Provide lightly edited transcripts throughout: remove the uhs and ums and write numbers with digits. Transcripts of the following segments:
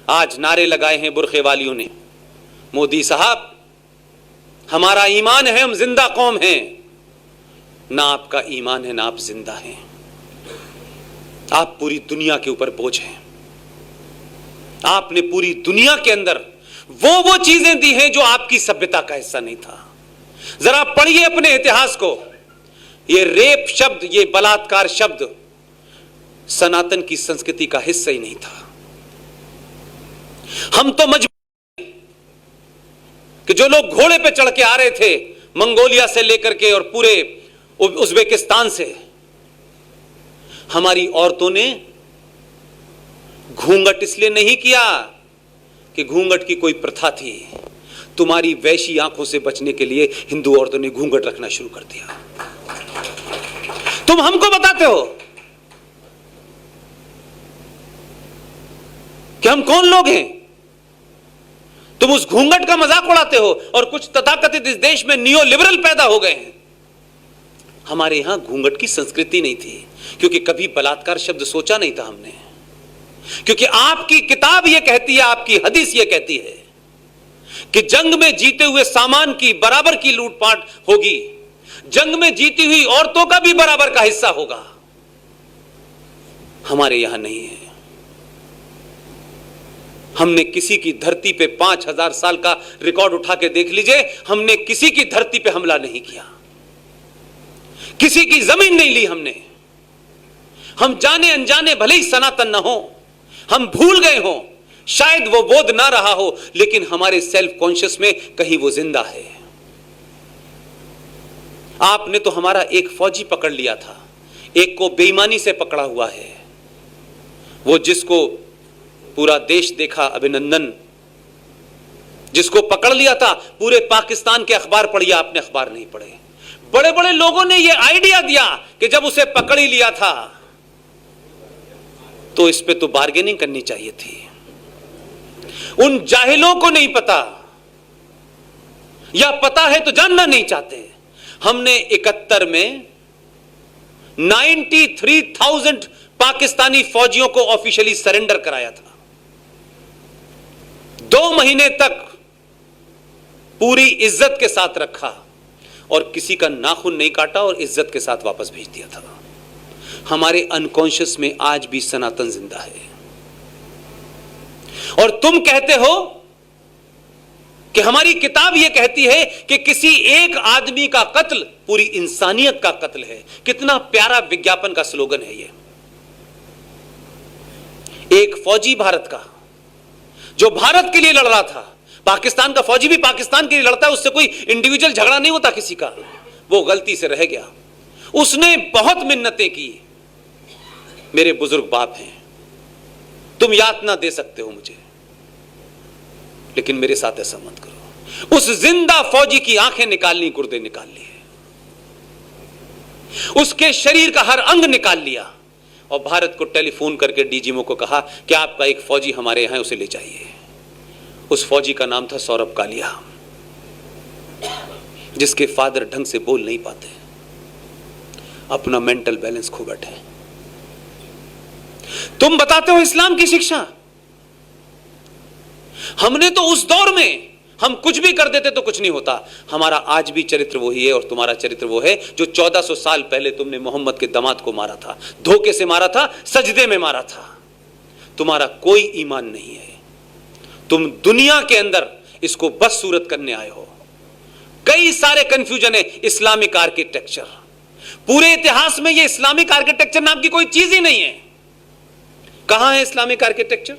आज नारे लगाए हैं बुरखे वालियों ने, मोदी साहब हमारा ईमान है, हम जिंदा कौम हैं। ना आपका ईमान है ना आप जिंदा हैं, आप पूरी दुनिया के ऊपर बोझ हैं। आपने पूरी दुनिया के अंदर वो चीजें दी हैं जो आपकी सभ्यता का हिस्सा नहीं था। जरा पढ़िए अपने इतिहास को। ये रेप शब्द, ये बलात्कार शब्द सनातन की संस्कृति का हिस्सा ही नहीं था। हम तो मजबूर कि जो लोग घोड़े पे चढ़ के आ रहे थे मंगोलिया से लेकर के और पूरे उज्बेकिस्तान से, हमारी औरतों ने घूंघट इसलिए नहीं किया कि घूंघट की कोई प्रथा थी। तुम्हारी वैशी आंखों से बचने के लिए हिंदू औरतों ने घूंघट रखना शुरू कर दिया। तुम हमको बताते हो कि हम कौन लोग हैं। तुम उस घूंघट का मजाक उड़ाते हो और कुछ तथाकथित इस देश में नियो लिबरल पैदा हो गए हैं। हमारे यहां घूंघट की संस्कृति नहीं थी, क्योंकि कभी बलात्कार शब्द सोचा नहीं था हमने। क्योंकि आपकी किताब यह कहती है, आपकी हदीस यह कहती है कि जंग में जीते हुए सामान की बराबर की लूटपाट होगी, जंग में जीती हुई औरतों का भी बराबर का हिस्सा होगा। हमारे यहां नहीं है। हमने किसी की धरती पे 5000 साल का रिकॉर्ड उठा के देख लीजिए, हमने किसी की धरती पे हमला नहीं किया, किसी की जमीन नहीं ली हमने। हम जाने अनजाने भले ही सनातन ना हो, हम भूल गए हो, शायद वो बोध ना रहा हो, लेकिन हमारे सेल्फ कॉन्शियस में कहीं वो जिंदा है। आपने तो हमारा एक फौजी पकड़ लिया था, एक को बेईमानी से पकड़ा हुआ है, वो जिसको पूरा देश देखा, अभिनंदन। जिसको पकड़ लिया था पूरे पाकिस्तान के अखबार पढ़िए, आपने अखबार नहीं पढ़े। बड़े बड़े लोगों ने यह आइडिया दिया कि जब उसे पकड़ ही लिया था तो इस पे तो बार्गेनिंग करनी चाहिए थी। उन जाहिलों को नहीं पता, या पता है तो जानना नहीं चाहते। हमने 71 में 93,000 पाकिस्तानी फौजियों को ऑफिशियली सरेंडर कराया था। 2 महीने तक पूरी इज्जत के साथ रखा और किसी का नाखून नहीं काटा और इज्जत के साथ वापस भेज दिया था। हमारे अनकॉन्शियस में आज भी सनातन जिंदा है। और तुम कहते हो कि हमारी किताब यह कहती है कि किसी एक आदमी का कत्ल पूरी इंसानियत का कत्ल है। कितना प्यारा विज्ञापन का स्लोगन है ये। एक फौजी भारत का जो भारत के लिए लड़ रहा था, पाकिस्तान का फौजी भी पाकिस्तान के लिए लड़ता है, उससे कोई इंडिविजुअल झगड़ा नहीं होता किसी का। वो गलती से रह गया, उसने बहुत मिन्नतें की। मेरे बुजुर्ग बाप हैं, तुम यातना दे सकते हो मुझे, लेकिन मेरे साथ ऐसा मत करो। उस जिंदा फौजी की आंखें निकाल ली, गुर्दे निकाल लिए, उसके शरीर का हर अंग निकाल लिया और भारत को टेलीफोन करके डीजीएमओ को कहा कि आपका एक फौजी हमारे यहां है, उसे ले जाइए। उस फौजी का नाम था सौरभ कालिया, जिसके फादर ढंग से बोल नहीं पाते, अपना मेंटल बैलेंस खो बैठे। तुम बताते हो इस्लाम की शिक्षा। हमने तो उस दौर में हम कुछ भी कर देते तो कुछ नहीं होता। हमारा आज भी चरित्र वही है और तुम्हारा चरित्र वो है जो 1400 साल पहले तुमने मोहम्मद के दामाद को मारा था, धोखे से मारा था, सजदे में मारा था। तुम्हारा कोई ईमान नहीं है। तुम दुनिया के अंदर इसको बस सूरत करने आए हो। कई सारे कंफ्यूजन है। इस्लामिक आर्किटेक्चर, पूरे इतिहास में ये इस्लामिक आर्किटेक्चर नाम की कोई चीज ही नहीं है। कहां है इस्लामिक आर्किटेक्चर?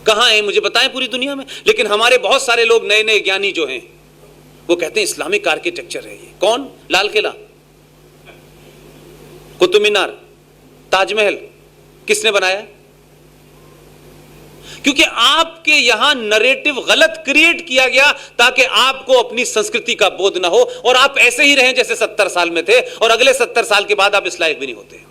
कहां है मुझे बताएं पूरी दुनिया में। लेकिन हमारे बहुत सारे लोग नए नए ज्ञानी जो हैं वो कहते हैं इस्लामिक आर्किटेक्चर है ये। कौन? लाल किला, कुतुब मीनार, ताजमहल किसने बनाया? क्योंकि आपके यहां नरेटिव गलत क्रिएट किया गया ताकि आपको अपनी संस्कृति का बोध ना हो और आप ऐसे ही रहें जैसे 70 साल में थे और अगले 70 साल के बाद आप इस लायक भी नहीं होते।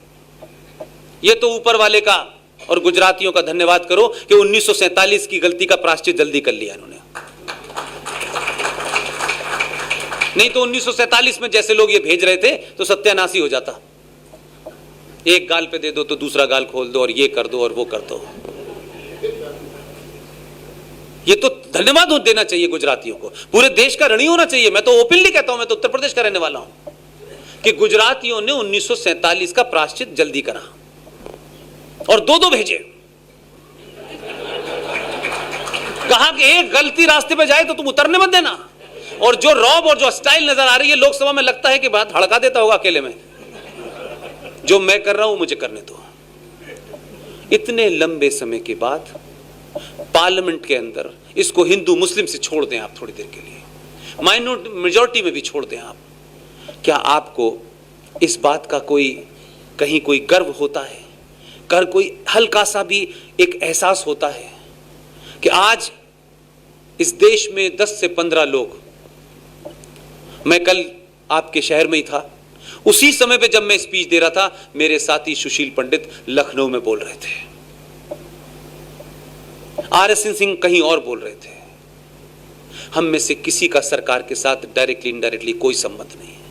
ये तो ऊपर वाले का और गुजरातियों का धन्यवाद करो कि 1947 की गलती का प्रायश्चित जल्दी कर लिया इन्होंने। नहीं तो 1947 में जैसे लोग ये भेज रहे थे तो सत्यानाश हो जाता। एक गाल पे दे दो तो दूसरा गाल खोल दो और ये कर दो और वो कर दो। ये तो धन्यवाद देना चाहिए गुजरातियों को, पूरे देश का ऋणी होना चाहिए। मैं तो ओपनली कहता हूं, मैं तो उत्तर प्रदेश का रहने वाला हूं, कि गुजरातियों ने 1947 का प्रायश्चित जल्दी करा और दो भेजे। कहा कि एक गलती रास्ते पे जाए तो तुम उतरने मत देना। और जो रौब और जो स्टाइल नजर आ रही है लोकसभा में, लगता है कि बात हड़का देता होगा अकेले में। जो मैं कर रहा हूं मुझे करने दो। इतने लंबे समय के बाद पार्लियामेंट के अंदर इसको हिंदू मुस्लिम से छोड़ दें आप थोड़ी देर के लिए, माइनॉरिटी मेजॉरिटी में भी छोड़ दें आप, क्या आपको इस बात का कहीं कोई गर्व होता है, कोई हल्का सा भी एक एहसास होता है कि आज इस देश में 10 से 15 लोग, मैं कल आपके शहर में ही था, उसी समय पे जब मैं स्पीच दे रहा था, मेरे साथी सुशील पंडित लखनऊ में बोल रहे थे, RSN सिंह कहीं और बोल रहे थे। हम में से किसी का सरकार के साथ डायरेक्टली इनडायरेक्टली कोई संबंध नहीं है।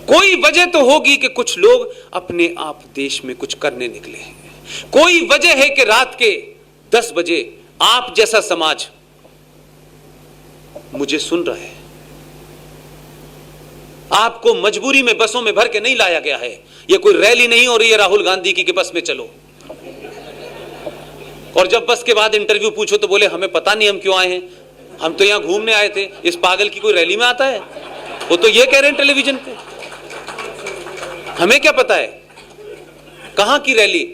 कोई वजह तो होगी कि कुछ लोग अपने आप देश में कुछ करने निकले हैं। कोई वजह है कि रात के 10 बजे आप जैसा समाज मुझे सुन रहा है। आपको मजबूरी में बसों में भर के नहीं लाया गया है। यह कोई रैली नहीं हो रही है राहुल गांधी की कि बस में चलो, और जब बस के बाद इंटरव्यू पूछो तो बोले हमें पता नहीं हम क्यों आए हैं, हम तो यहां घूमने आए थे। इस पागल की कोई रैली में आता है? वो तो ये कह रहे हैं टेलीविजन पे, हमें क्या पता है कहां की रैली।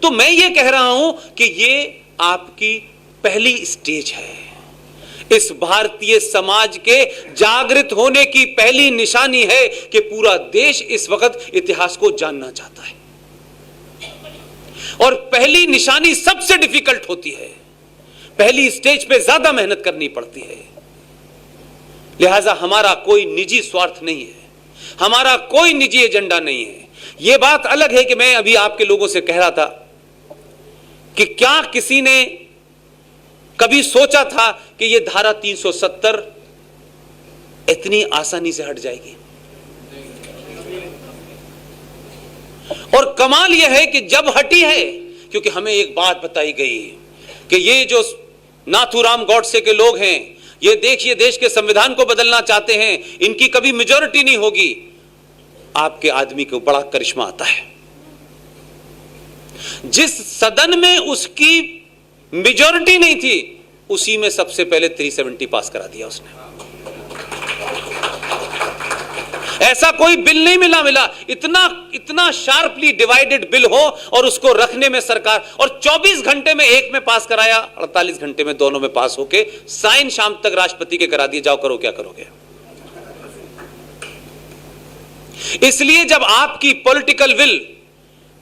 तो मैं ये कह रहा हूं कि ये आपकी पहली स्टेज है। इस भारतीय समाज के जागृत होने की पहली निशानी है कि पूरा देश इस वक्त इतिहास को जानना चाहता है। और पहली निशानी सबसे डिफिकल्ट होती है, पहली स्टेज पे ज्यादा मेहनत करनी पड़ती है। लिहाजा हमारा कोई निजी स्वार्थ नहीं है, हमारा कोई निजी एजेंडा नहीं है। यह बात अलग है कि मैं अभी आपके लोगों से कह रहा था कि क्या किसी ने कभी सोचा था कि यह धारा 370 इतनी आसानी से हट जाएगी। और कमाल यह है कि जब हटी है, क्योंकि हमें एक बात बताई गई कि ये जो नाथूराम गॉडसे के लोग हैं, ये देखिए देश के संविधान को बदलना चाहते हैं, इनकी कभी मेजॉरिटी नहीं होगी। आपके आदमी को बड़ा करिश्मा आता है। जिस सदन में उसकी मेजॉरिटी नहीं थी, उसी में सबसे पहले 370 पास करा दिया उसने। ऐसा कोई बिल नहीं मिला इतना शार्पली डिवाइडेड बिल हो और उसको रखने में सरकार, और 24 घंटे में एक में पास कराया, 48 घंटे में दोनों में पास होके साइन शाम तक राष्ट्रपति के करा दिए। जाओ करो क्या करोगे। इसलिए जब आपकी पॉलिटिकल विल,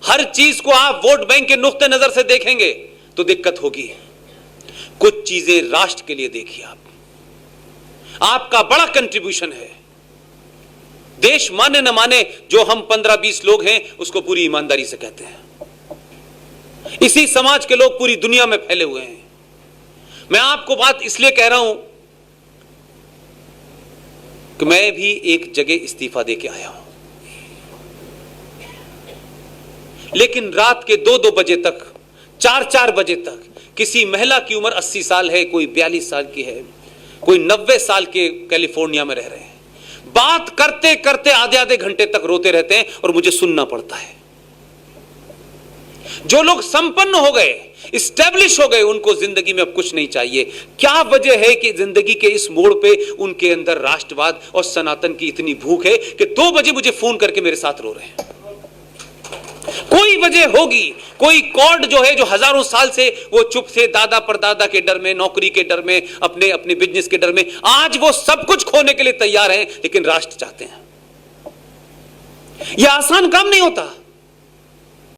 हर चीज को आप वोट बैंक के नुक्ते नजर से देखेंगे तो दिक्कत होगी। कुछ चीजें राष्ट्र के लिए देखिए आपका बड़ा कंट्रीब्यूशन है। देश माने न माने, जो हम 15-20 लोग हैं उसको पूरी ईमानदारी से कहते हैं। इसी समाज के लोग पूरी दुनिया में फैले हुए हैं। मैं आपको बात इसलिए कह रहा हूं कि मैं भी एक जगह इस्तीफा देके आया हूं, लेकिन रात के 2-2 बजे तक, 4-4 बजे तक किसी महिला की उम्र 80 साल है, कोई 42 साल की है, कोई 90 साल के कैलिफोर्निया में रह रहे हैं, बात करते करते आधे घंटे तक रोते रहते हैं और मुझे सुनना पड़ता है। जो लोग संपन्न हो गए, इस्टेब्लिश हो गए, उनको जिंदगी में अब कुछ नहीं चाहिए। क्या वजह है कि जिंदगी के इस मोड़ पे उनके अंदर राष्ट्रवाद और सनातन की इतनी भूख है कि 2 बजे मुझे फोन करके मेरे साथ रो रहे हैं। कोई वजह होगी, कोई कॉर्ड जो है, जो हजारों साल से वो चुप थे, दादा परदादा के डर में, नौकरी के डर में, अपने बिजनेस के डर में, आज वो सब कुछ खोने के लिए तैयार हैं, लेकिन राष्ट्र चाहते हैं। यह आसान काम नहीं होता।